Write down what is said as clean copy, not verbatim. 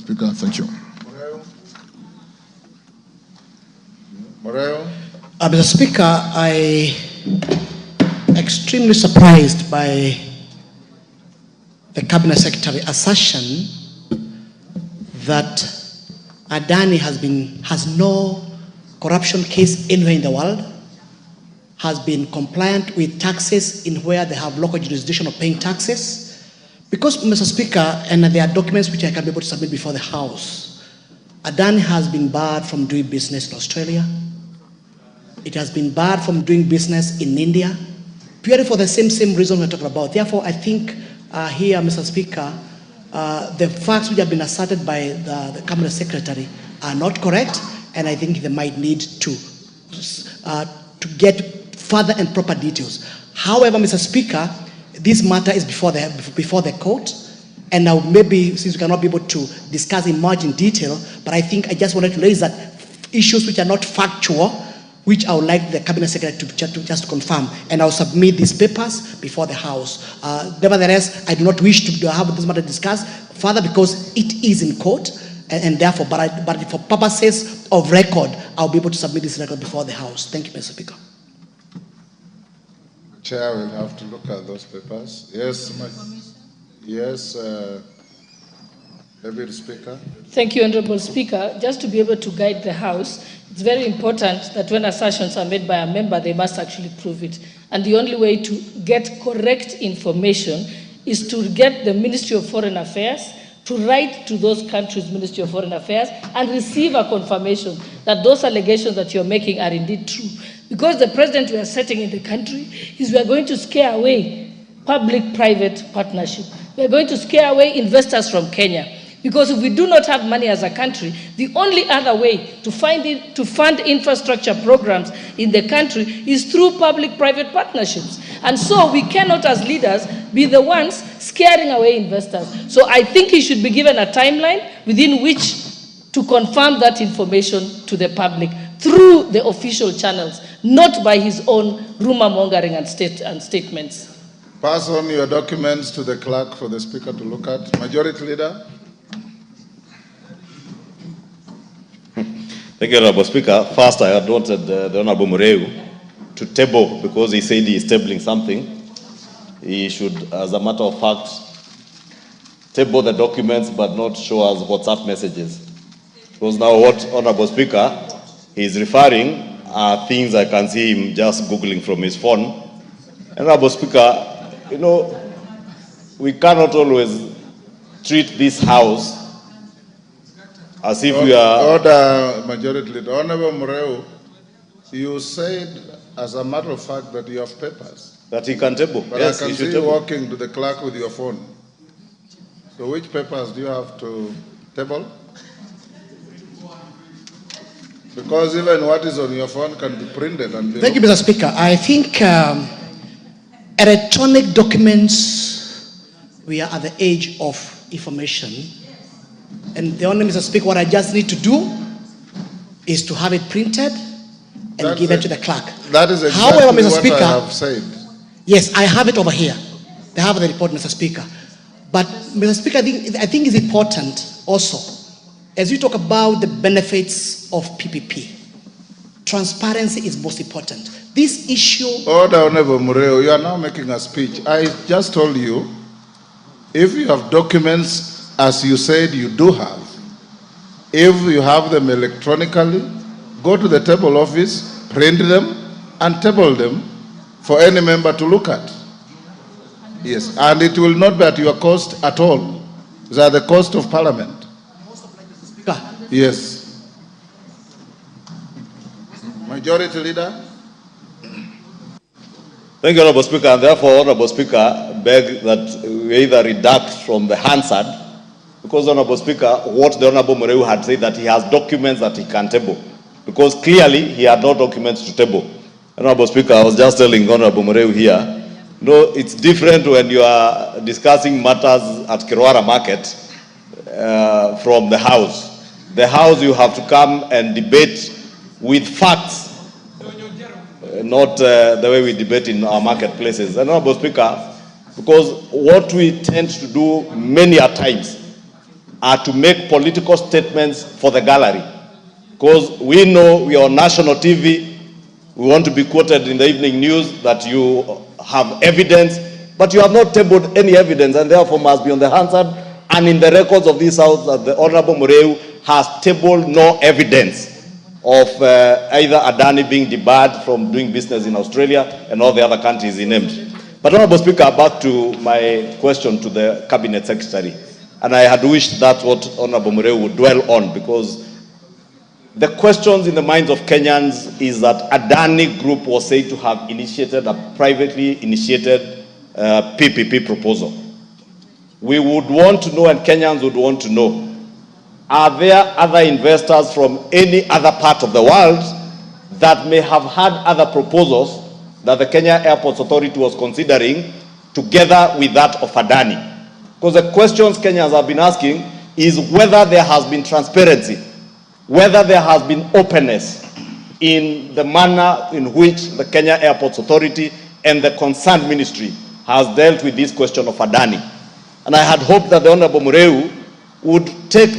Speaker, thank you. Mureu. Mr. Speaker, I am extremely surprised by the Cabinet Secretary assertion that Adani has no corruption case anywhere in the world, has been compliant with taxes in where they have local jurisdiction of paying taxes. Because, Mr. Speaker, and there are documents which I can be able to submit before the House, Adani has been barred from doing business in Australia. It has been barred from doing business in India, purely for the same reason we're talking about. Therefore, I think here, Mr. Speaker, the facts which have been asserted by the Cabinet Secretary are not correct, and I think they might need to get further and proper details. However, Mr. Speaker, this matter is before the court, and now maybe, since we cannot be able to discuss in much in detail, but I think I just wanted to raise that issues which are not factual, which I would like the Cabinet Secretary to just confirm, and I'll submit these papers before the House. Nevertheless, I do not wish to have this matter discussed further because it is in court, and therefore, but for purposes of record, I'll be able to submit this record before the House. Thank you, Mr. Speaker. Chair will have to look at those papers. Yes, Deputy Speaker. Thank you, Honorable Speaker. Just to be able to guide the House, it's very important that when assertions are made by a member, they must actually prove it. And the only way to get correct information is to get the Ministry of Foreign Affairs to write to those countries' Ministry of Foreign Affairs and receive a confirmation that those allegations that you're making are indeed true. Because the precedent we are setting in the country is we are going to scare away public-private partnership. We are going to scare away investors from Kenya. Because if we do not have money as a country, the only other way to fund infrastructure programs in the country is through public-private partnerships. And so we cannot, as leaders, be the ones scaring away investors. So I think he should be given a timeline within which to confirm that information to the public through the official channels, not by his own rumor mongering and statements. Pass on your documents to the clerk for the Speaker to look at. Majority Leader. Thank you, Honorable Speaker. First, I had wanted the Honorable Mureu to table, because he said he is tabling something. He should, as a matter of fact, table the documents but not show us WhatsApp messages. Because now what Honorable Speaker is referring are things I can see him just Googling from his phone. Honorable Speaker, you know, we cannot always treat this House as if we are... Order, Majority Leader. Honorable Mureu, you said, as a matter of fact, that you have papers. That he can table. But yes, I can see you walking to the clerk with your phone. So which papers do you have to table? Because even what is on your phone can be printed and be... Thank you, Mr. Speaker. I think electronic documents, we are at the age of information. And the only, Mr. Speaker, what I just need to do is to have it printed and give it to the clerk. That is exactly However, Mr. what Speaker, I have said. Yes, I have it over here. They have the report, Mr. Speaker. But, Mr. Speaker, I think it's important also, as we talk about the benefits of PPP, transparency is most important. This issue... Order, Honorable Mureu, you are now making a speech. I just told you, if you have documents, as you said you do have, if you have them electronically, go to the table office, print them, and table them for any member to look at. Yes, and it will not be at your cost at all. It's at the cost of Parliament. Yes. Majority Leader. Thank you, Honorable Speaker, and therefore, Honorable Speaker, beg that we either redact from the Hansard, because, Honorable Speaker, what the Honorable Mureu had said that he has documents that he can table, because clearly he had no documents to table. Honorable Speaker, I was just telling Honorable Mureu here, no, it's different when you are discussing matters at Kirwara Market from the House. The House, you have to come and debate with facts, not the way we debate in our marketplaces. And Honorable Speaker, because what we tend to do many a times, are to make political statements for the gallery. Because we know we are on national TV, we want to be quoted in the evening news that you have evidence, but you have not tabled any evidence and therefore must be on the Hansard and in the records of this house that the Honorable Mureu has tabled no evidence of either Adani being debarred from doing business in Australia and all the other countries he named. But Honorable Speaker, back to my question to the Cabinet Secretary. And I had wished that's what Honorable Mureu would dwell on, because the questions in the minds of Kenyans is that Adani Group was said to have initiated a privately initiated PPP proposal. We would want to know, and Kenyans would want to know, are there other investors from any other part of the world that may have had other proposals that the Kenya Airports Authority was considering together with that of Adani? Because the questions Kenyans have been asking is whether there has been transparency, whether there has been openness in the manner in which the Kenya Airports Authority and the concerned ministry has dealt with this question of Adani. And I had hoped that the Honorable Mureu would take